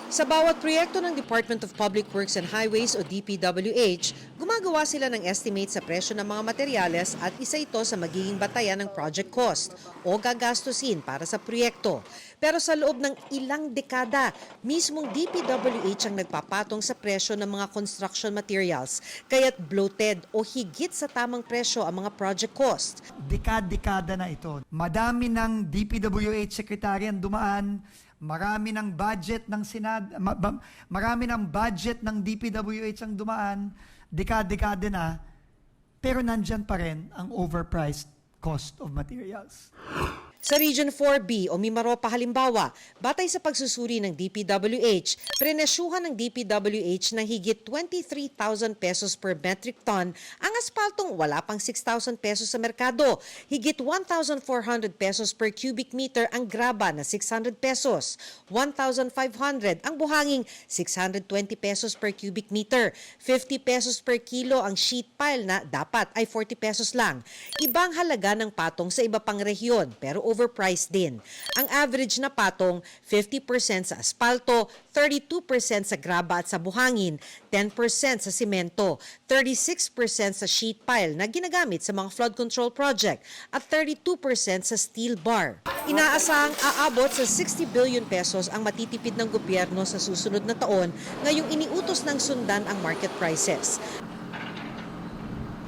Sa bawat proyekto ng Department of Public Works and Highways o DPWH, gumagawa sila ng estimate sa presyo ng mga materyales at isa ito sa magiging batayan ng project cost o gagastusin para sa proyekto. Pero sa loob ng ilang dekada, mismong DPWH ang nagpapatong sa presyo ng mga construction materials, kaya't bloated o higit sa tamang presyo ang mga project cost. Dekada na ito. Madami ng DPWH secretary ang dumaan, marami ng budget ng marami ng budget ng DPWH ang dumaan, dekada na, pero nandyan pa rin ang overpriced cost of materials. Sa Region 4B o Mimaropa halimbawa, batay sa pagsusuri ng DPWH, prenesyuhan ng DPWH ng higit 23,000 pesos per metric ton ang aspaltong wala pang 6,000 pesos sa merkado. Higit 1,400 pesos per cubic meter ang graba na 600 pesos. 1,500 ang buhanging 620 pesos per cubic meter. 50 pesos per kilo ang sheet pile na dapat ay 40 pesos lang. Ibang halaga ng patong sa iba pang rehiyon pero overpriced din. Ang average na patong, 50% sa asfalto, 32% sa graba at sa buhangin, 10% sa simento, 36% sa sheet pile na ginagamit sa mga flood control project at 32% sa steel bar. Inaasahang aabot sa 60 billion pesos ang matitipid ng gobyerno sa susunod na taon ngayong iniutos ng sundan ang market prices.